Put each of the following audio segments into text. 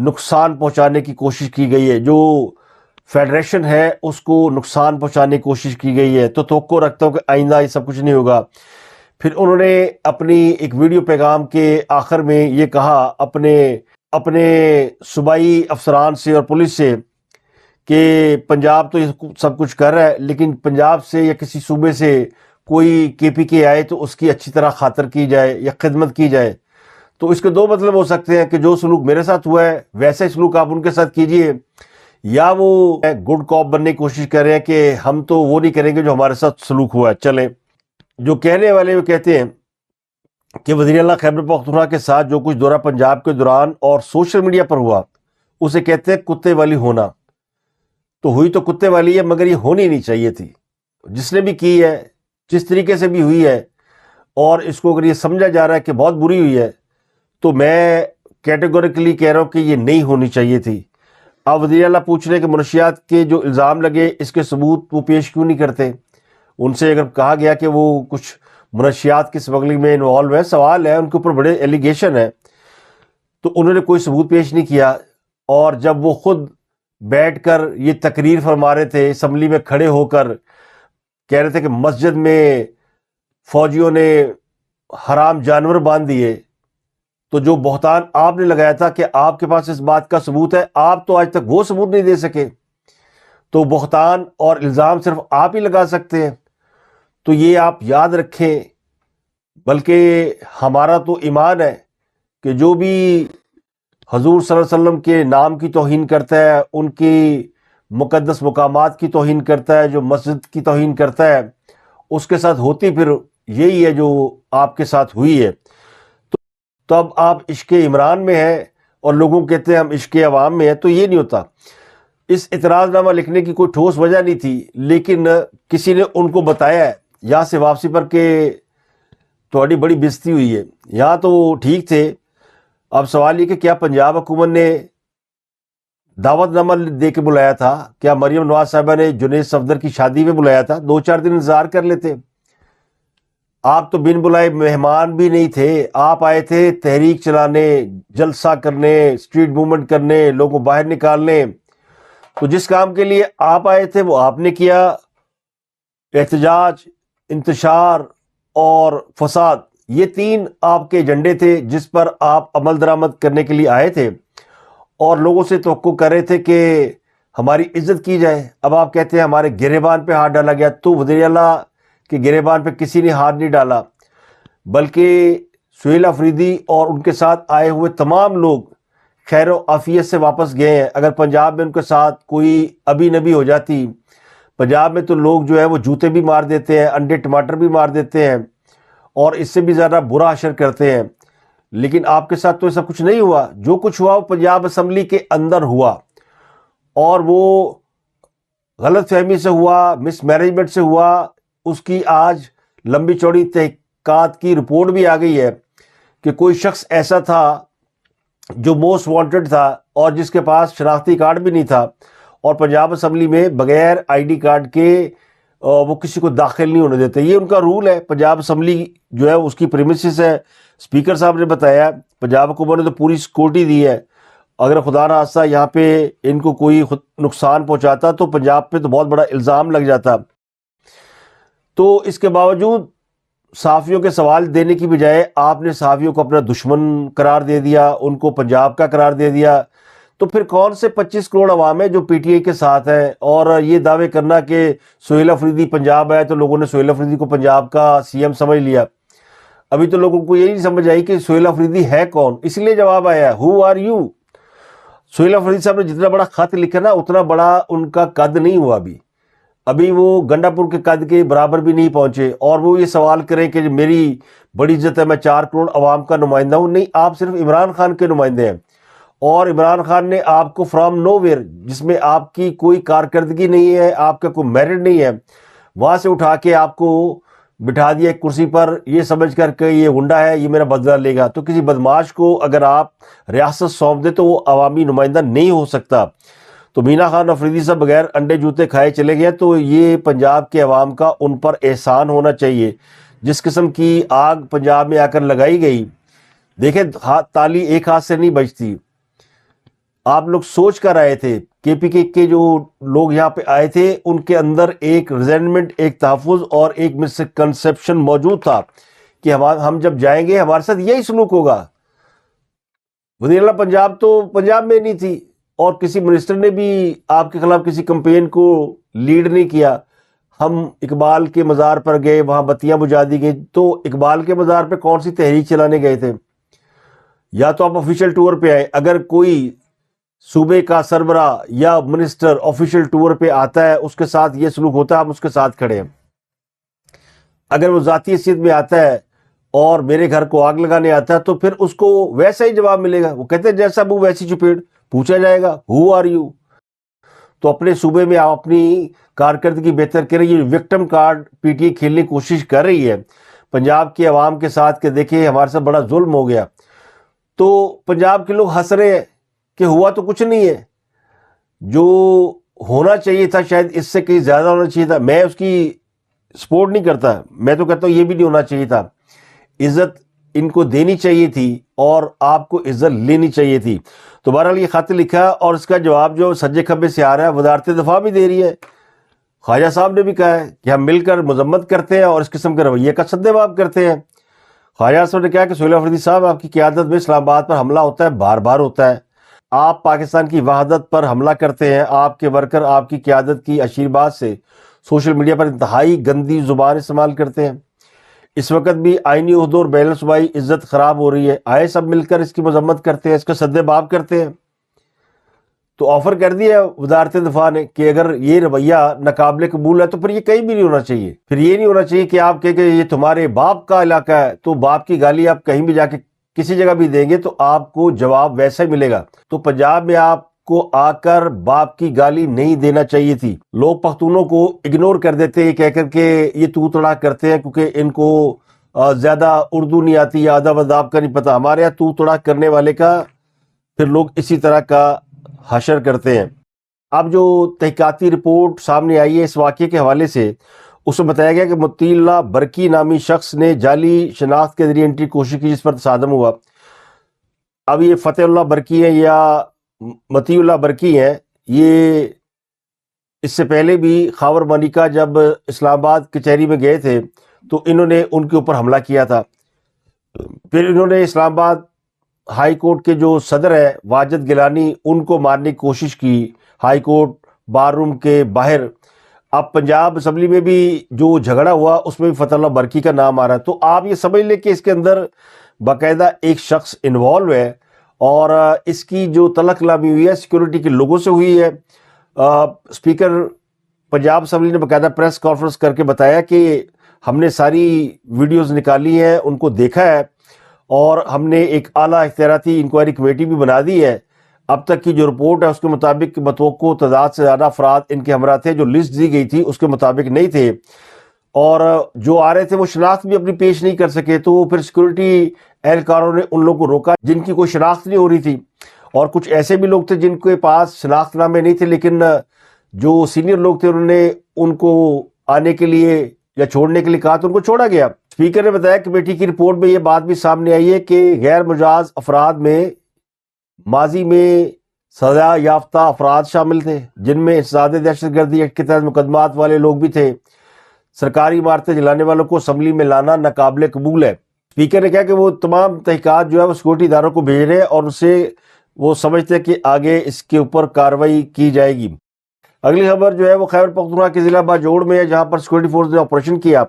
نقصان پہنچانے کی کوشش کی گئی ہے، جو فیڈریشن ہے اس کو نقصان پہنچانے کی کوشش کی گئی ہے. تو توقع رکھتا ہوں کہ آئندہ یہ سب کچھ نہیں ہوگا. پھر انہوں نے اپنی ایک ویڈیو پیغام کے آخر میں یہ کہا اپنے صوبائی افسران سے اور پولیس سے کہ پنجاب تو یہ سب کچھ کر رہا ہے، لیکن پنجاب سے یا کسی صوبے سے کوئی کے پی کے آئے تو اس کی اچھی طرح خاطر کی جائے یا خدمت کی جائے. تو اس کے دو مطلب ہو سکتے ہیں کہ جو سلوک میرے ساتھ ہوا ہے ویسا ہی سلوک آپ ان کے ساتھ کیجئے، یا وہ گڈ کاپ بننے کی کوشش کر رہے ہیں کہ ہم تو وہ نہیں کریں گے جو ہمارے ساتھ سلوک ہوا ہے. چلیں، جو کہنے والے وہ کہتے ہیں کہ وزیر اعلیٰ خیبر پختونخوا کے ساتھ جو کچھ دورہ پنجاب کے دوران اور سوشل میڈیا پر ہوا اسے کہتے ہیں کتے والی ہونا. تو ہوئی تو کتے والی ہے، مگر یہ ہونی نہیں چاہیے تھی. جس نے بھی کی ہے، جس طریقے سے بھی ہوئی ہے، اور اس کو اگر یہ سمجھا جا رہا ہے کہ بہت بری ہوئی ہے، تو میں کیٹیگوریکلی کہہ رہا ہوں کہ یہ نہیں ہونی چاہیے تھی. اب وزیر اعلیٰ پوچھ رہے ہیں کہ منشیات کے جو الزام لگے اس کے ثبوت وہ پیش کیوں نہیں کرتے. ان سے اگر کہا گیا کہ وہ کچھ منشیات کی اسمگلنگ میں انوالو ہے، سوال ہے، ان کے اوپر بڑے ایلیگیشن ہے، تو انہوں نے کوئی ثبوت پیش نہیں کیا. اور جب وہ خود بیٹھ کر یہ تقریر فرما رہے تھے، اسمبلی میں کھڑے ہو کر کہہ رہے تھے کہ مسجد میں فوجیوں نے حرام جانور باندھ دیے، تو جو بہتان آپ نے لگایا تھا کہ آپ کے پاس اس بات کا ثبوت ہے، آپ تو آج تک وہ ثبوت نہیں دے سکے. تو بہتان اور الزام صرف آپ ہی لگا سکتے ہیں. تو یہ آپ یاد رکھیں. بلکہ ہمارا تو ایمان ہے کہ جو بھی حضور صلی اللہ علیہ وسلم کے نام کی توہین کرتا ہے، ان کی مقدس مقامات کی توہین کرتا ہے، جو مسجد کی توہین کرتا ہے، اس کے ساتھ ہوتی پھر یہی ہے جو آپ کے ساتھ ہوئی ہے. تو اب آپ عشق عمران میں ہیں اور لوگوں کہتے ہیں ہم عشق عوام میں ہیں، تو یہ نہیں ہوتا. اس اعتراض نامہ لکھنے کی کوئی ٹھوس وجہ نہیں تھی، لیکن کسی نے ان کو بتایا ہے یہاں سے واپسی پر کہ تھوڑی بڑی بےزتی ہوئی ہے. یہاں تو وہ ٹھیک تھے. اب سوال یہ کہ کیا پنجاب حکومت نے دعوت نامہ دے کے بلایا تھا؟ کیا مریم نواز صاحبہ نے جنید صفدر کی شادی میں بلایا تھا؟ 2-4 دن انتظار کر لیتے. آپ تو بن بلائے مہمان بھی نہیں تھے. آپ آئے تھے تحریک چلانے، جلسہ کرنے، اسٹریٹ موومنٹ کرنے، لوگوں کو باہر نکالنے. تو جس کام کے لیے آپ آئے تھے وہ آپ نے کیا. احتجاج، انتشار اور فساد، یہ 3 آپ کے ایجنڈے تھے جس پر آپ عمل درآمد کرنے کے لیے آئے تھے، اور لوگوں سے توقع کر رہے تھے کہ ہماری عزت کی جائے. اب آپ کہتے ہیں ہمارے گریبان پہ ہاتھ ڈالا گیا. تو وزیر اعلیٰ کے گریبان پہ کسی نے ہاتھ نہیں ڈالا، بلکہ سہیل آفریدی اور ان کے ساتھ آئے ہوئے تمام لوگ خیر و عافیت سے واپس گئے ہیں. اگر پنجاب میں ان کے ساتھ کوئی ابی نبی ہو جاتی، پنجاب میں تو لوگ جو ہے وہ جوتے بھی مار دیتے ہیں، انڈے ٹماٹر بھی مار دیتے ہیں، اور اس سے بھی زیادہ برا حشر کرتے ہیں. لیکن آپ کے ساتھ تو ایسا کچھ نہیں ہوا. جو کچھ ہوا وہ پنجاب اسمبلی کے اندر ہوا، اور وہ غلط فہمی سے ہوا، مس مینجمنٹ سے ہوا. اس کی آج لمبی چوڑی تحقیقات کی رپورٹ بھی آ گئی ہے کہ کوئی شخص ایسا تھا جو موسٹ وانٹڈ تھا اور جس کے پاس شناختی کارڈ بھی نہیں تھا، اور پنجاب اسمبلی میں بغیر آئی ڈی کارڈ کے وہ کسی کو داخل نہیں ہونے دیتے. یہ ان کا رول ہے. پنجاب اسمبلی جو ہے اس کی پریمیسز ہے. اسپیکر صاحب نے بتایا پنجاب حکومت نے تو پوری سیکورٹی دی ہے. اگر خدا نہ خواستہ یہاں پہ ان کو کوئی نقصان پہنچاتا تو پنجاب پہ تو بہت بڑا الزام لگ جاتا. تو اس کے باوجود صحافیوں کے سوال دینے کی بجائے آپ نے صحافیوں کو اپنا دشمن قرار دے دیا، ان کو پنجاب کا قرار دے دیا. تو پھر کون سے 25 کروڑ عوام ہے جو پی ٹی آئی کے ساتھ ہیں؟ اور یہ دعوے کرنا کہ سہیل آفریدی پنجاب ہے تو لوگوں نے سہیل آفریدی کو پنجاب کا سی ایم سمجھ لیا. ابھی تو لوگوں کو یہ نہیں سمجھ آئی کہ سہیل آفریدی ہے کون. اس لیے جواب آیا ہے who are you. Sohail Afridi صاحب نے جتنا بڑا خط لکھا نا اتنا بڑا ان کا قد نہیں ہوا. ابھی وہ گنڈا پور کے قد کے برابر بھی نہیں پہنچے، اور وہ یہ سوال کریں کہ میری بڑی عزت ہے، میں 4 کروڑ عوام کا نمائندہ ہوں. نہیں، آپ صرف عمران خان کے نمائندے ہیں، اور عمران خان نے آپ کو فرام نو ویئر، جس میں آپ کی کوئی کارکردگی نہیں ہے، آپ کا کوئی میرٹ نہیں ہے، وہاں سے اٹھا کے آپ کو بٹھا دیا ایک کرسی پر، یہ سمجھ کر کہ یہ گنڈا ہے، یہ میرا بدلہ لے گا. تو کسی بدماش کو اگر آپ ریاست سونپ دیں تو وہ عوامی نمائندہ نہیں ہو سکتا. تو مینا خان آفریدی صاحب بغیر انڈے جوتے کھائے چلے گئے. تو یہ پنجاب کے عوام کا ان پر احسان ہونا چاہیے. جس قسم کی آگ پنجاب میں آ کر لگائی گئی، دیکھیں تالی ایک ہاتھ سے نہیں بجتی. آپ لوگ سوچ کر آئے تھے. کے پی کے جو لوگ یہاں پہ آئے تھے ان کے اندر ایک ریزنمنٹ، ایک تحفظ اور ایک مسکنسیپشن موجود تھا کہ ہم جب جائیں گے ہمارے ساتھ یہی سلوک ہوگا. وزیر اعلیٰ پنجاب تو پنجاب میں نہیں تھی اور کسی منسٹر نے بھی آپ کے خلاف کسی کمپین کو لیڈ نہیں کیا. ہم اقبال کے مزار پر گئے، وہاں بتیاں بجھا دی گئی. تو اقبال کے مزار پہ کون سی تحریک چلانے گئے تھے؟ یا تو آپ آفیشیل ٹور پہ آئے. اگر کوئی صوبے کا سربراہ یا منسٹر آفیشیل ٹور پہ آتا ہے، اس کے ساتھ یہ سلوک ہوتا ہے، ہم اس کے ساتھ کھڑے ہیں. اگر وہ ذاتی حیثیت میں آتا ہے اور میرے گھر کو آگ لگانے آتا ہے تو پھر اس کو ویسا ہی جواب ملے گا. وہ کہتے ہیں جیسا منہ ویسی چپیڑ. پوچھا جائے گا ہو آر یو. تو اپنے صوبے میں آپ اپنی کارکردگی بہتر کریں. یہ victim card P T A کھیلنے کی کوشش کر رہی ہے پنجاب کے عوام کے ساتھ کہ دیکھیں ہمارے ساتھ بڑا ظلم ہو گیا. تو پنجاب کے لوگ ہنس رہے ہیں کہ ہوا تو کچھ نہیں ہے. جو ہونا چاہیے تھا شاید اس سے کہیں زیادہ ہونا چاہیے تھا. میں اس کی سپورٹ نہیں کرتا، میں تو کہتا ہوں یہ بھی نہیں ہونا چاہیے تھا. عزت ان کو دینی چاہیے تھی اور آپ کو عزت لینی چاہیے تھی. تو بہرحال یہ خط لکھا اور اس کا جواب جو سجے کھبے سے آ رہا ہے وزارت دفاع بھی دے رہی ہے. خواجہ صاحب نے بھی کہا ہے کہ ہم مل کر مذمت کرتے ہیں اور اس قسم کے رویے کا سدباب کرتے ہیں. خواجہ صاحب نے کہا کہ سہیل افریدی صاحب آپ کی قیادت میں اسلام آباد پر حملہ ہوتا ہے، بار بار ہوتا ہے. آپ پاکستان کی وحدت پر حملہ کرتے ہیں. آپ کے ورکر آپ کی قیادت کی آشیرواد سے سوشل میڈیا پر انتہائی گندی زبان استعمال کرتے ہیں. اس وقت بھی آئینی عہدوں اور بین صوبائی عزت خراب ہو رہی ہے. آئے سب مل کر اس کی مذمت کرتے ہیں، اس کا سدباب کرتے ہیں. تو آفر کر دیا وزارت دفاع نے کہ اگر یہ رویہ ناقابل قبول ہے تو پھر یہ کہیں بھی نہیں ہونا چاہیے. پھر یہ نہیں ہونا چاہیے کہ آپ کہیں کہ یہ تمہارے باپ کا علاقہ ہے تو باپ کی گالی آپ کہیں بھی جا کے کسی جگہ بھی دیں گے تو آپ کو جواب ویسا ہی ملے گا. تو پنجاب میں آپ کو آ کر باپ کی گالی نہیں دینا چاہیے تھی. لوگ پختونوں کو اگنور کر دیتے ہیں کہہ کر کے یہ تو تڑا کرتے ہیں کیونکہ ان کو زیادہ اردو نہیں آتی یا ادب اداب کا نہیں پتہ. ہمارے یہاں تو تڑا کرنے والے کا پھر لوگ اسی طرح کا حشر کرتے ہیں. اب جو تحقیقاتی رپورٹ سامنے آئی ہے اس واقعے کے حوالے سے، اس میں بتایا گیا کہ مطیع اللہ برقی نامی شخص نے جعلی شناخت کے ذریعے انٹری کوشش کی جس پر تصادم ہوا. اب یہ فتح اللہ برقی ہیں یا مطیع اللہ برقی ہیں، یہ اس سے پہلے بھی خاور ملکہ جب اسلام آباد کچہری میں گئے تھے تو انہوں نے ان کے اوپر حملہ کیا تھا. پھر انہوں نے اسلام آباد ہائی کورٹ کے جو صدر ہے واجد گیلانی ان کو مارنے کی کوشش کی ہائی کورٹ بار روم کے باہر. اب پنجاب اسمبلی میں بھی جو جھگڑا ہوا اس میں بھی فتح اللہ برقی کا نام آ رہا ہے. تو آپ یہ سمجھ لیں کہ اس کے اندر باقاعدہ ایک شخص انوالو ہے اور اس کی جو تلق لامی ہوئی ہے سیکورٹی کے لوگوں سے ہوئی ہے. اسپیکر پنجاب اسمبلی نے باقاعدہ پریس کانفرنس کر کے بتایا کہ ہم نے ساری ویڈیوز نکالی ہیں، ان کو دیکھا ہے اور ہم نے ایک اعلیٰ اختیاراتی انکوائری کمیٹی بھی بنا دی ہے. اب تک کی جو رپورٹ ہے اس کے مطابق متوقع تعداد سے زیادہ افراد ان کے ہمراہ تھے. جو لسٹ دی گئی تھی اس کے مطابق نہیں تھے اور جو آ رہے تھے وہ شناخت بھی اپنی پیش نہیں کر سکے. تو پھر سیکورٹی اہلکاروں نے ان لوگوں کو روکا جن کی کوئی شناخت نہیں ہو رہی تھی اور کچھ ایسے بھی لوگ تھے جن کے پاس شناخت نامے نہیں تھے لیکن جو سینئر لوگ تھے انہوں نے ان کو آنے کے لیے یا چھوڑنے کے لیے کہا تو ان کو چھوڑا گیا. اسپیکر نے بتایا کمیٹی کی رپورٹ میں یہ بات بھی سامنے آئی ہے کہ غیر مجاز افراد میں ماضی میں سزا یافتہ افراد شامل تھے جن میں انسداد دہشت گردی ایکٹ کے تحت مقدمات والے لوگ بھی تھے. سرکاری عمارتیں جلانے والوں کو اسمبلی میں لانا ناقابل قبول ہے. اسپیکر نے کہا کہ وہ تمام تحقیقات جو ہے وہ سیکورٹی اداروں کو بھیج رہے ہیں اور اسے وہ سمجھتے ہیں کہ آگے اس کے اوپر کارروائی کی جائے گی. اگلی خبر جو ہے وہ خیبر پختونخوا کے ضلع باجوڑ میں ہے جہاں پر سیکورٹی فورس نے آپریشن کیا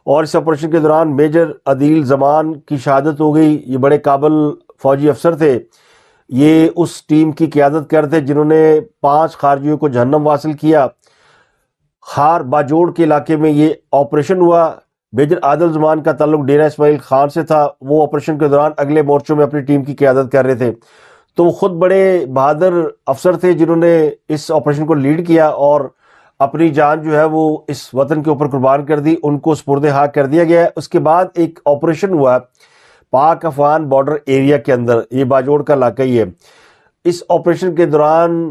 اور اس آپریشن کے دوران میجر عدیل زمان کی شہادت ہو گئی. یہ بڑے قابل فوجی افسر تھے. یہ اس ٹیم کی قیادت کرتے جنہوں نے 5 خارجیوں کو جہنم واصل کیا. خار باجوڑ کے علاقے میں یہ آپریشن ہوا. میجر عادل زمان کا تعلق ڈیرہ اسماعیل خان سے تھا. وہ آپریشن کے دوران اگلے مورچوں میں اپنی ٹیم کی قیادت کر رہے تھے. تو وہ خود بڑے بہادر افسر تھے جنہوں نے اس آپریشن کو لیڈ کیا اور اپنی جان جو ہے وہ اس وطن کے اوپر قربان کر دی. ان کو سپرد خاک کر دیا گیا. اس کے بعد ایک آپریشن ہوا پاک افغان بارڈر ایریا کے اندر، یہ باجوڑ کا علاقہ ہی ہے. اس آپریشن کے دوران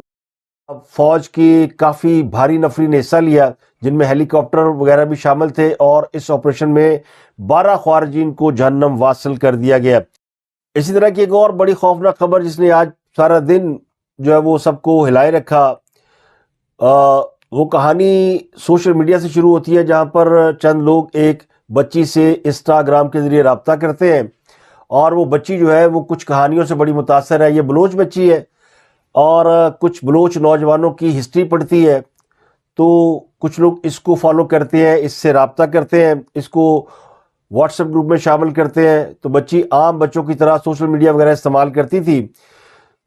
فوج کی کافی بھاری نفری نے حصہ لیا جن میں ہیلی کاپٹر وغیرہ بھی شامل تھے اور اس آپریشن میں 12 خارجین کو جہنم واصل کر دیا گیا. اسی طرح کی ایک اور بڑی خوفناک خبر جس نے آج سارا دن جو ہے وہ سب کو ہلائے رکھا. وہ کہانی سوشل میڈیا سے شروع ہوتی ہے جہاں پر چند لوگ ایک بچی سے انسٹاگرام کے ذریعے رابطہ کرتے ہیں, اور وہ بچی جو ہے وہ کچھ کہانیوں سے بڑی متاثر ہے. یہ بلوچ بچی ہے اور کچھ بلوچ نوجوانوں کی ہسٹری پڑھتی ہے, تو کچھ لوگ اس کو فالو کرتے ہیں, اس سے رابطہ کرتے ہیں, اس کو واٹس ایپ گروپ میں شامل کرتے ہیں. تو بچی عام بچوں کی طرح سوشل میڈیا وغیرہ استعمال کرتی تھی.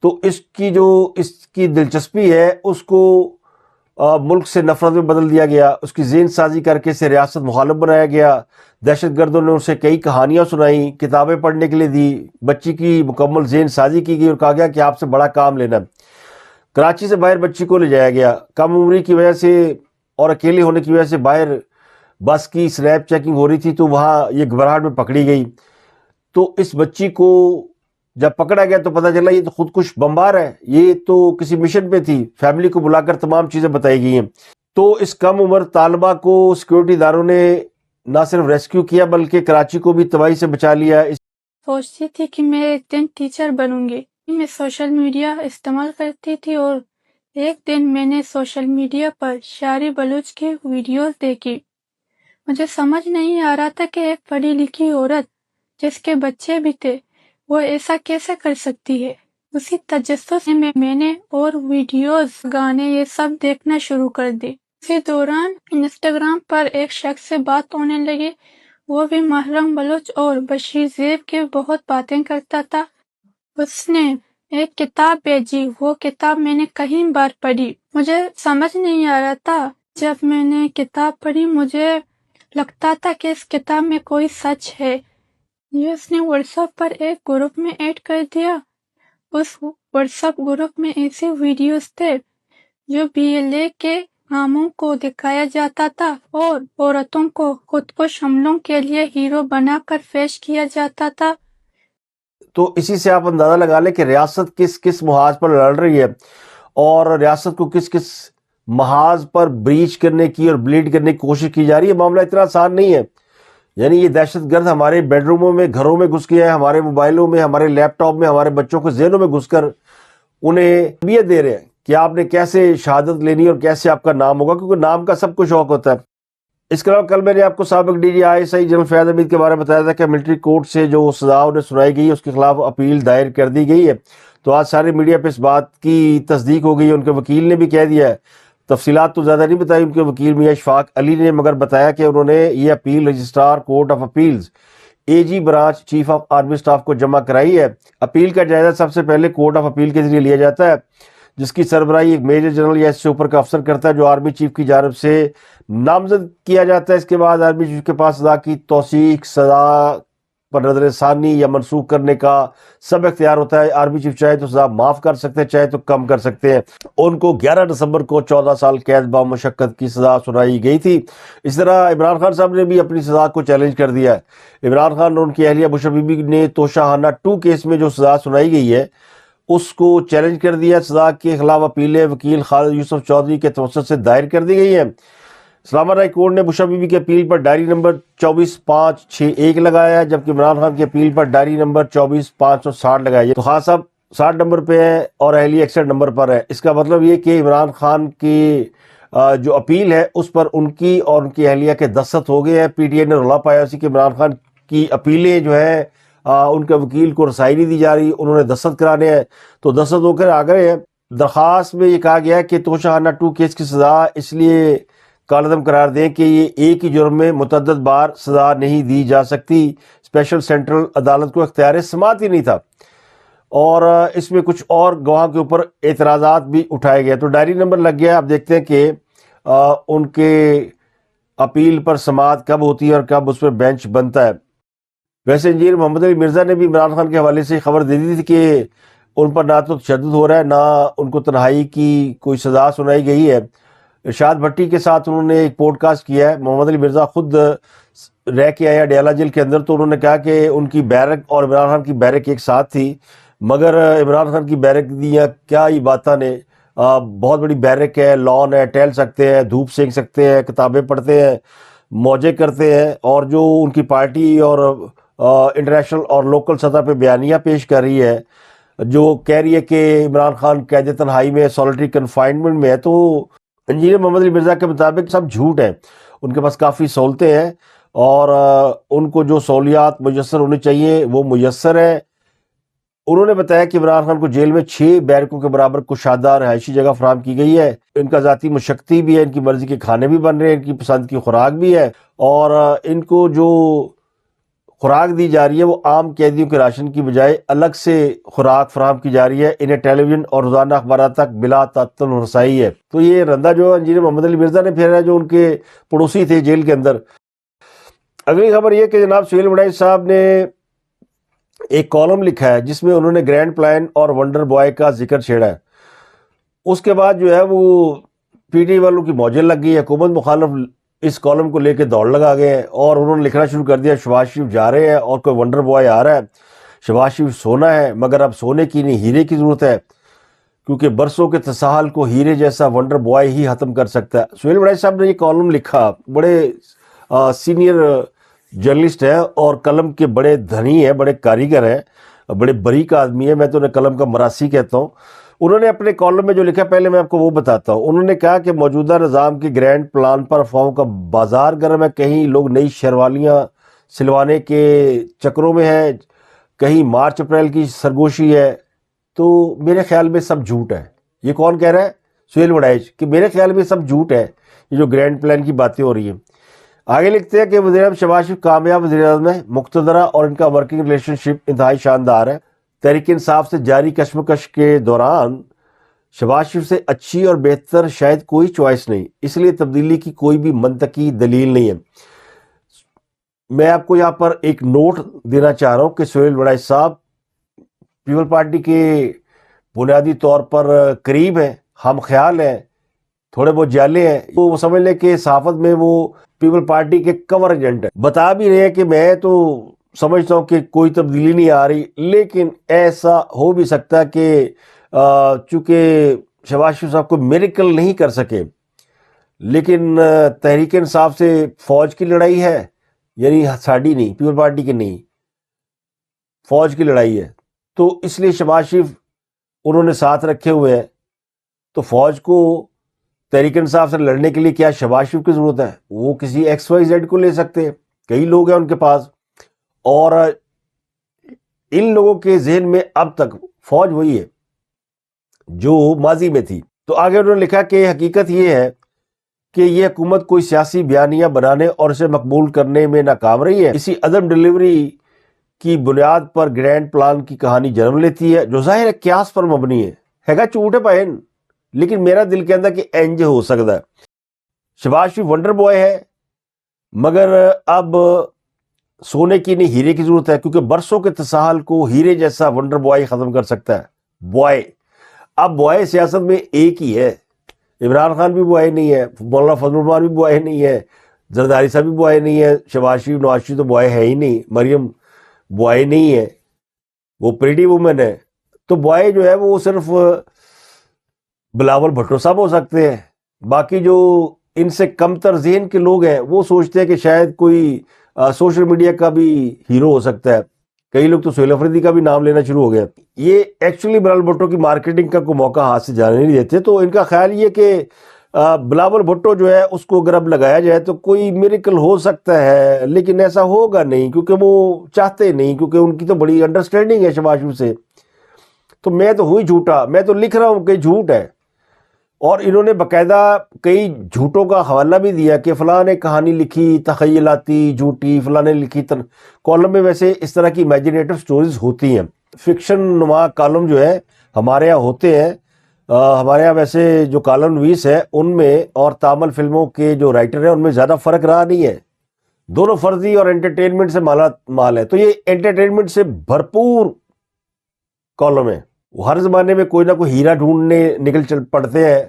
تو اس کی دلچسپی ہے اس کو ملک سے نفرت میں بدل دیا گیا, اس کی ذہن سازی کر کے اسے ریاست مخالف بنایا گیا. دہشت گردوں نے اسے کئی کہانیاں سنائیں, کتابیں پڑھنے کے لیے دی, بچی کی مکمل ذہن سازی کی گئی اور کہا گیا کہ آپ سے بڑا کام لینا. کراچی سے باہر بچی کو لے جایا گیا, کم عمری کی وجہ سے اور اکیلے ہونے کی وجہ سے باہر بس کی سنیپ چیکنگ ہو رہی تھی, تو وہاں یہ گھبراہٹ میں پکڑی گئی. تو اس بچی کو جب پکڑا گیا تو پتہ چلا یہ تو خودکش بمبار ہے, یہ تو کسی مشن پہ تھی. فیملی کو بلا کر تمام چیزیں بتائی گئی ہیں. تو اس کم عمر طالبہ کو سیکورٹی اداروں نے نہ صرف ریسکیو کیا بلکہ کراچی کو بھی تباہی سے بچا لیا. سوچتی تھی کہ میں ایک دن ٹیچر بنوں گی. میں سوشل میڈیا استعمال کرتی تھی اور ایک دن میں نے سوشل میڈیا پر شاعری بلوچ کی ویڈیوز دیکھی. مجھے سمجھ نہیں آ رہا تھا کہ ایک پڑھی لکھی عورت جس کے بچے بھی تھے وہ ایسا کیسے کر سکتی ہے. اسی تجسس میں نے اور ویڈیوز, گانے یہ سب دیکھنا شروع کر دی. اسی دوران انسٹاگرام پر ایک شخص سے بات ہونے لگی, وہ بھی محرم بلوچ اور بشیر زیب کی بہت باتیں کرتا تھا. اس نے ایک کتاب بھیجی, وہ کتاب میں نے کئی بار پڑھی. مجھے سمجھ نہیں آ رہا تھا. جب میں نے کتاب پڑھی مجھے لگتا تھا کہ اس کتاب میں کوئی سچ ہے. یہ اس نے واٹس ایپ پر ایک گروپ میں ایڈ کر دیا. اس واٹس ایپ گروپ میں ایسے ویڈیوز تھے جو BLA کے کاموں کو دکھایا جاتا تھا اور عورتوں کو خودکش حملوں کے لیے ہیرو بنا کر پیش کیا جاتا تھا. تو اسی سے آپ اندازہ لگا لیں کہ ریاست کس کس محاذ پر لڑ رہی ہے اور ریاست کو کس کس محاذ پر بریچ کرنے کی اور بلیڈ کرنے کی کوشش کی جا رہی ہے. معاملہ اتنا آسان نہیں ہے. یعنی یہ دہشت گرد ہمارے بیڈ روموں میں, گھروں میں گھس گئے ہیں, ہمارے موبائلوں میں, ہمارے لیپ ٹاپ میں, ہمارے بچوں کے ذہنوں میں گھس کر انہیں تربیت دے رہے ہیں کہ آپ نے کیسے شہادت لینی اور کیسے آپ کا نام ہوگا, کیونکہ نام کا سب کو شوق ہوتا ہے. اس کے علاوہ کل میں نے آپ کو سابق DGI جنرل فیاض حمید کے بارے میں بتایا تھا کہ ملٹری کورٹ سے جو سزا انہیں سنائی گئی اس کے خلاف اپیل دائر کر دی گئی ہے. تو آج ساری میڈیا پہ اس بات کی تصدیق ہو گئی ہے. ان کے وکیل نے بھی کہہ دیا ہے, تفصیلات تو زیادہ نہیں بتائی ان کے وکیل میاں اشفاق علی نے, مگر بتایا کہ انہوں نے یہ appeal registrar court of appeals AG branch chief of army staff کو جمع کرائی ہے. اپیل کا جائزہ سب سے پہلے کورٹ آف اپیل کے ذریعے لیا جاتا ہے, جس کی سربراہی ایک میجر جنرل یا اس سے اوپر کا افسر کرتا ہے جو آرمی چیف کی جانب سے نامزد کیا جاتا ہے. اس کے بعد آرمی چیف کے پاس سزا کی توثیق, سزا پر نظر ثانی یا منسوخ کرنے کا سب اختیار ہوتا ہے. آرمی چیف چاہے تو سزا معاف کر سکتے ہیں, چاہے تو کم کر سکتے ہیں. ان کو 11 دسمبر کو 14 سال قید با مشقت کی سزا سنائی گئی تھی. اس طرح عمران خان صاحب نے بھی اپنی سزا کو چیلنج کر دیا ہے. عمران خان اور ان کی اہلیہ بشرا بی بی نے توشہ خانہ 2 کیس میں جو سزا سنائی گئی ہے اس کو چیلنج کر دیا. سزا کے خلاف اپیلیں وکیل خالد یوسف چودھری کے توسط سے دائر کر دی گئی ہیں. اسلام آباد ہائی کورٹ نے بشرا بی بی کی اپیل پر ڈائری نمبر 24561 لگایا ہے, جبکہ عمران خان کی اپیل پر ڈائری نمبر 24560 لگایا ہے. تو خان صاحب 60 نمبر پہ ہے اور اہلیہ 61 نمبر پر ہے. اس کا مطلب یہ کہ عمران خان کی جو اپیل ہے اس پر ان کی اور ان کی اہلیہ کے دستخط ہو گئے ہیں. PTI نے رولا پایا اسی کہ عمران خان کی اپیلیں جو ہیں ان کے وکیل کو رسائی نہیں دی جا رہی, انہوں نے دستخط کرانے ہیں. تو دستخط ہو کر آ گئے ہیں. درخواست میں یہ کہا گیا ہے کہ توشہ خانہ 2 کیس کی سزا اس لیے کالعدم قرار دیں کہ یہ ایک ہی جرم میں متعدد بار سزا نہیں دی جا سکتی. اسپیشل سینٹرل عدالت کو اختیار سماعت ہی نہیں تھا, اور اس میں کچھ اور گواہ کے اوپر اعتراضات بھی اٹھائے گئے. تو ڈائری نمبر لگ گیا. اب دیکھتے ہیں کہ ان کے اپیل پر سماعت کب ہوتی ہے اور کب اس پر بینچ بنتا ہے. ویسے انجینئر محمد علی مرزا نے بھی عمران خان کے حوالے سے خبر دے دی تھی کہ ان پر نہ تو تشدد ہو رہا ہے, نہ ان کو تنہائی کی کوئی سزا سنائی گئی ہے. ارشاد بھٹی کے ساتھ انہوں نے ایک پوڈ کاسٹ کیا ہے. محمد علی مرزا خود رہ کے آیا ڈیالہ جیل کے اندر, تو انہوں نے کہا کہ ان کی بیرک اور عمران خان کی بیرک ایک ساتھ تھی, مگر عمران خان کی بیرک دیا کیا ہی باتیں نے, بہت بڑی بیرک ہے, لان ہے, ٹہل سکتے ہیں, دھوپ سینک سکتے ہیں, کتابیں پڑھتے ہیں, موجے کرتے ہیں, اور جو ان کی پارٹی اور انٹرنیشنل اور لوکل سطح پہ بیانیہ پیش کر رہی ہے جو کہہ رہی ہے کہ عمران خان قید تنہائی میں سالٹری کنفائنمنٹ میں ہے، تو انجینئر محمد علی مرزا کے مطابق سب جھوٹ ہے. ان کے پاس کافی سہولتیں ہیں اور ان کو جو سہولیات میسر ہونی چاہیے وہ میسر ہے. انہوں نے بتایا کہ عمران خان کو جیل میں 6 بیرکوں کے برابر کشادہ رہائشی جگہ فراہم کی گئی ہے. ان کا ذاتی مشقتی بھی ہے، ان کی مرضی کے کھانے بھی بن رہے ہیں، ان کی پسند کی خوراک بھی ہے، اور ان کو جو خوراک دی جا رہی ہے وہ عام قیدیوں کے راشن کی بجائے الگ سے خوراک فراہم کی جا رہی ہے. انہیں ٹیلی ویژن اور روزانہ اخبارات تک بلا تعطل رسائی ہے. تو یہ رندہ جو انجینئر محمد علی مرزا نے پھیرا ہے، جو ان کے پڑوسی تھے جیل کے اندر. اگلی خبر یہ کہ جناب سہیل وڑائی صاحب نے ایک کالم لکھا ہے جس میں انہوں نے گرینڈ پلان اور ونڈر بوائے کا ذکر چھیڑا ہے. اس کے بعد جو ہے وہ پی ٹی والوں کی موجیں لگ گئی. حکومت مخالف اس کالم کو لے کے دوڑ لگا گئے ہیں اور انہوں نے لکھنا شروع کر دیا شہباز شریف جا رہے ہیں اور کوئی ونڈر بوائے آ رہا ہے. شہباز شریف سونا ہے، مگر اب سونے کی نہیں ہیرے کی ضرورت ہے، کیونکہ برسوں کے تساہل کو ہیرے جیسا ونڈر بوائے ہی ختم کر سکتا ہے. سہیل وڑائی صاحب نے یہ کالم لکھا، بڑے سینئر جرنلسٹ ہیں اور قلم کے بڑے دھنی ہیں، بڑے کاریگر ہیں، بڑے بریک آدمی ہیں. میں تو انہیں قلم کا مراسی کہتا ہوں. انہوں نے اپنے کالم میں جو لکھا پہلے میں آپ کو وہ بتاتا ہوں. انہوں نے کہا کہ موجودہ نظام کے گرینڈ پلان پر افواہوں کا بازار گرم ہے. کہیں لوگ نئی شیروالیاں سلوانے کے چکروں میں ہیں، کہیں مارچ اپریل کی سرگوشی ہے. تو میرے خیال میں سب جھوٹ ہے. یہ کون کہہ رہا ہے؟ سہیل وڑائی، کہ میرے خیال میں سب جھوٹ ہے یہ جو گرینڈ پلان کی باتیں ہو رہی ہیں. آگے لکھتے ہیں کہ وزیر اعظم شہباز شریف کامیاب وزیر اعظم ہے، مقتدرہ اور ان کا ورکنگ ریلیشن شپ انتہائی شاندار ہے. تحریک انصاف سے جاری کشمکش کے دوران شہباز شریف سے اچھی اور بہتر شاید کوئی چوائس نہیں، اس لیے تبدیلی کی کوئی بھی منطقی دلیل نہیں ہے. میں آپ کو یہاں پر ایک نوٹ دینا چاہ رہا ہوں کہ سہیل وڑائی صاحب پیپل پارٹی کے بنیادی طور پر قریب ہیں، ہم خیال ہیں، تھوڑے بہت جالے ہیں. تو وہ سمجھ لیں کہ صحافت میں وہ پیپل پارٹی کے کور ایجنٹ ہیں. بتا بھی رہے ہیں کہ میں تو سمجھتا ہوں کہ کوئی تبدیلی نہیں آ رہی، لیکن ایسا ہو بھی سکتا کہ چونکہ شہباز شریف صاحب کوئی میریکل نہیں کر سکے، لیکن تحریک انصاف سے فوج کی لڑائی ہے، یعنی ساڈی نہیں، پیپل پارٹی کی نہیں، فوج کی لڑائی ہے. تو اس لیے شہباز شریف انہوں نے ساتھ رکھے ہوئے ہیں. تو فوج کو تحریک انصاف سے لڑنے کے لیے کیا شہباز شریف کی ضرورت ہے؟ وہ کسی ایکس وائی زیڈ کو لے سکتے ہیں، کئی لوگ ہیں ان کے پاس. اور ان لوگوں کے ذہن میں اب تک فوج وہی ہے جو ماضی میں تھی. تو آگے انہوں نے لکھا کہ حقیقت یہ ہے کہ یہ حکومت کوئی سیاسی بیانیہ بنانے اور اسے مقبول کرنے میں ناکام رہی ہے. اسی عدم ڈلیوری کی بنیاد پر گرینڈ پلان کی کہانی جنم لیتی ہے، جو ظاہر ہے قیاس پر مبنی ہے گا جھوٹ ہے پہن، لیکن میرا دل کہتا ہے کہ انج ہو سکتا ہے. شہباز شریف ونڈر بوائے ہے، مگر اب سونے کی نہیں ہیرے کی ضرورت ہے، کیونکہ برسوں کے تساہل کو ہیرے جیسا ونڈر بوائے ختم کر سکتا ہے. بوائے، اب بوائے سیاست میں ایک ہی ہے. عمران خان بھی بوائے نہیں ہے، مولانا فضل الرحمان بھی بوائے نہیں ہے، زرداری صاحب بھی بوائے نہیں ہے، شہباز شریف نواز شریف تو بوائے ہے ہی نہیں، مریم بوائے نہیں ہے، وہ پریٹی وومن ہے. تو بوائے جو ہے وہ صرف بلاول بھٹو صاحب ہو سکتے ہیں. باقی جو ان سے کم تر ذہن کے لوگ ہیں وہ سوچتے ہیں کہ شاید کوئی سوشل میڈیا کا بھی ہیرو ہو سکتا ہے. کئی لوگ تو سہیل افریدی کا بھی نام لینا شروع ہو گیا. یہ ایکچولی بلاول بھٹو کی مارکیٹنگ کا کوئی موقع ہاتھ سے جانے نہیں دیتے. تو ان کا خیال یہ کہ بلاول بھٹو جو ہے اس کو اگر اب لگایا جائے تو کوئی میریکل ہو سکتا ہے، لیکن ایسا ہوگا نہیں کیونکہ وہ چاہتے نہیں، کیونکہ ان کی تو بڑی انڈرسٹینڈنگ ہے شہباز شریف سے. تو میں تو ہوئی جھوٹا، میں تو لکھ رہا ہوں کہ جھوٹ ہے. اور انہوں نے باقاعدہ کئی جھوٹوں کا حوالہ بھی دیا کہ فلاں نے کہانی لکھی تخیلاتی جھوٹی، فلاں نے لکھی کالم میں ویسے اس طرح کی امیجنیٹو سٹوریز ہوتی ہیں، فکشن نما کالم جو ہے ہمارے یہاں ہوتے ہیں. ہمارے یہاں ویسے جو کالم نویس ہے ان میں اور تامل فلموں کے جو رائٹر ہیں ان میں زیادہ فرق رہا نہیں ہے. دونوں فرضی اور انٹرٹینمنٹ سے مال ہے. تو یہ انٹرٹینمنٹ سے بھرپور کالم ہے. وہ ہر زمانے میں کوئی نہ کوئی ہیرا ڈھونڈنے نکل پڑتے ہیں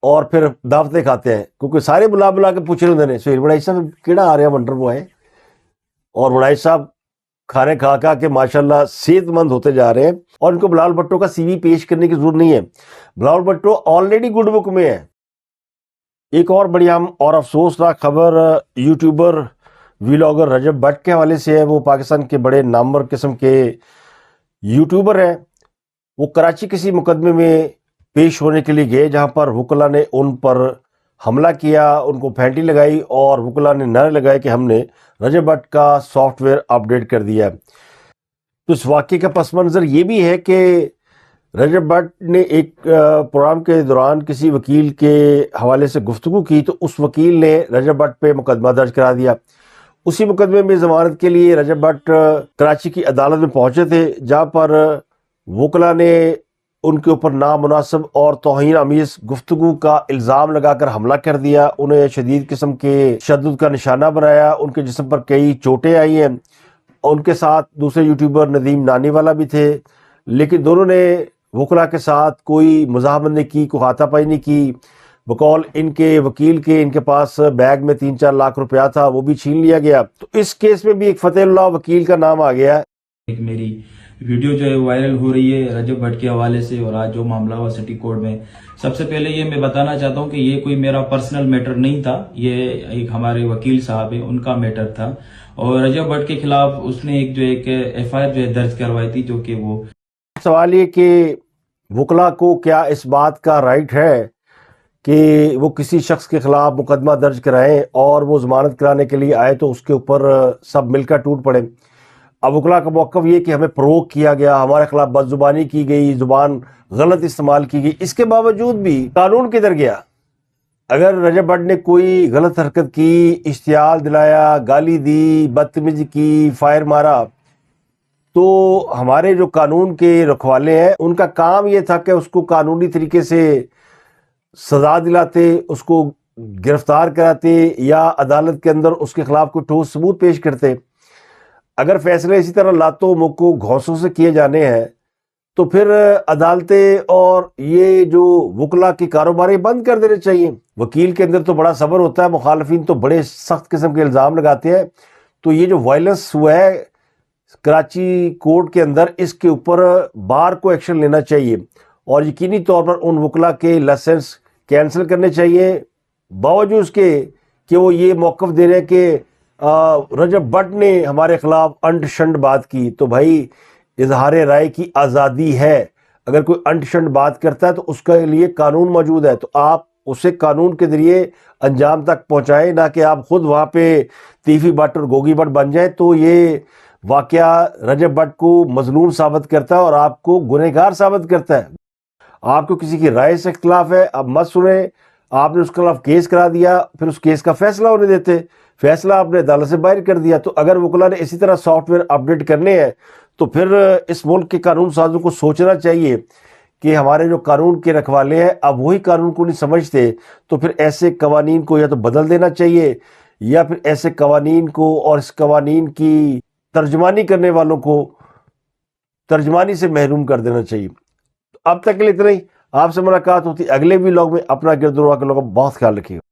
اور پھر دعوتیں کھاتے ہیں، کیونکہ سارے بلا کے پوچھ رہے ہیں سہیل وڑائی صاحب کیڑا آ رہا ہے ونڈر بوائے. اور وڑائی صاحب کھانے کھا کے ماشاءاللہ صحت مند ہوتے جا رہے ہیں، اور ان کو بلاول بھٹو کا سی وی پیش کرنے کی ضرورت نہیں ہے. Bilawal Bhutto already good book میں ہے. ایک اور بڑی اہم اور افسوسناک خبر یوٹیوبر ویلاگر رجب بٹ کے حوالے سے ہے. وہ پاکستان کے بڑے نامور قسم کے یوٹیوبر ہیں وہ کراچی کسی مقدمے میں پیش ہونے کے لیے گئے جہاں پر وکلا نے ان پر حملہ کیا، ان کو پھینٹی لگائی اور وکلا نے نعرے لگائے کہ ہم نے رجب بٹ کا سافٹ ویئر اپڈیٹ کر دیا ہے۔ تو اس واقعے کا پس منظر یہ بھی ہے کہ رجب بٹ نے ایک پروگرام کے دوران کسی وکیل کے حوالے سے گفتگو کی تو اس وکیل نے رجب بٹ پہ مقدمہ درج کرا دیا۔ اسی مقدمے میں ضمانت کے لیے رجب بٹ کراچی کی عدالت میں پہنچے تھے جہاں پر وکلا نے ان کے اوپر نامناسب اور توہین آمیز گفتگو کا الزام لگا کر حملہ کر دیا، انہیں شدید قسم کے تشدد کا نشانہ بنایا، ان کے جسم پر کئی چوٹیں آئی ہیں۔ ان کے ساتھ دوسرے یوٹیوبر ندیم نانی والا بھی تھے، لیکن دونوں نے وکلا کے ساتھ کوئی مزاحمت نہیں کی، کوئی ہاتھا پائی نہیں کی۔ بقول ان کے وکیل کے ان کے پاس بیگ میں 3-4 لاکھ روپیہ تھا، وہ بھی چھین لیا گیا۔ تو اس کیس میں بھی ایک فتح اللہ وکیل کا نام آ گیا۔ ایک میری ویڈیو جو ہے وائرل ہو رہی ہے رجب بٹ کے حوالے سے، اور آج جو معاملہ ہوا سٹی کورٹ میں، سب سے پہلے یہ میں بتانا چاہتا ہوں کہ یہ کوئی میرا پرسنل میٹر نہیں تھا، یہ ایک ہمارے وکیل صاحب ہیں ان کا میٹر تھا، اور رجب بٹ کے خلاف اس نے ایک ایف آئی آر جو ہے درج کروائی تھی، جو کہ وہ سوال یہ کہ وکلا کو کیا اس بات کا رائٹ ہے کہ وہ کسی شخص کے خلاف مقدمہ درج کرائیں اور وہ ضمانت کرانے کے لیے آئے تو اس کے اوپر سب مل کر ٹوٹ پڑیں۔ اب وکلا کا موقف یہ کہ ہمیں پروک کیا گیا، ہمارے خلاف بد زبانی کی گئی، زبان غلط استعمال کی گئی، اس کے باوجود بھی قانون کدھر گیا؟ اگر رجب بٹ نے کوئی غلط حرکت کی، اشتعال دلایا، گالی دی، بدتمیزی کی، فائر مارا، تو ہمارے جو قانون کے رکھوالے ہیں ان کا کام یہ تھا کہ اس کو قانونی طریقے سے سزا دلاتے، اس کو گرفتار کراتے یا عدالت کے اندر اس کے خلاف کوئی ٹھوس ثبوت پیش کرتے۔ اگر فیصلے اسی طرح لاتوں موقعوں گھونسوں سے کیے جانے ہیں تو پھر عدالتیں اور یہ جو وکلا کے کاروبار بند کر دینے چاہیے۔ وکیل کے اندر تو بڑا صبر ہوتا ہے، مخالفین تو بڑے سخت قسم کے الزام لگاتے ہیں۔ تو یہ جو وائلنس ہوا ہے کراچی کورٹ کے اندر، اس کے اوپر بار کو ایکشن لینا چاہیے اور یقینی طور پر ان وکلا کے لائسنس کینسل کرنے چاہیے، باوجود اس کے کہ وہ یہ موقف دے رہے ہیں کہ رجب بٹ نے ہمارے خلاف انٹ شنٹ بات کی۔ تو بھائی اظہار رائے کی آزادی ہے، اگر کوئی انٹ شنٹ بات کرتا ہے تو اس کے لیے قانون موجود ہے، تو آپ اسے قانون کے ذریعے انجام تک پہنچائیں، نہ کہ آپ خود وہاں پہ تیفی بٹ اور گوگی بٹ بن جائیں۔ تو یہ واقعہ رجب بٹ کو مظلوم ثابت کرتا ہے اور آپ کو گنہگار ثابت کرتا ہے۔ آپ کو کسی کی رائے سے اختلاف ہے، اب مت سنیں، آپ نے اس کے خلاف کیس کرا دیا، پھر اس کیس کا فیصلہ ہونے دیتے، فیصلہ آپ نے عدالت سے باہر کر دیا۔ تو اگر وکلا نے اسی طرح سافٹ ویئر اپڈیٹ کرنے ہیں تو پھر اس ملک کے قانون سازوں کو سوچنا چاہیے کہ ہمارے جو قانون کے رکھوالے ہیں اب وہی قانون کو نہیں سمجھتے، تو پھر ایسے قوانین کو یا تو بدل دینا چاہیے یا پھر ایسے قوانین کو اور اس قوانین کی ترجمانی کرنے والوں کو ترجمانی سے محروم کر دینا چاہیے۔ اب تک کے لیے اتنا ہی، آپ سے ملاقات ہوتی اگلے ویلاگ میں۔ اپنا گرد و نواح کے لوگوں کا بہت خیال رکھیے گا۔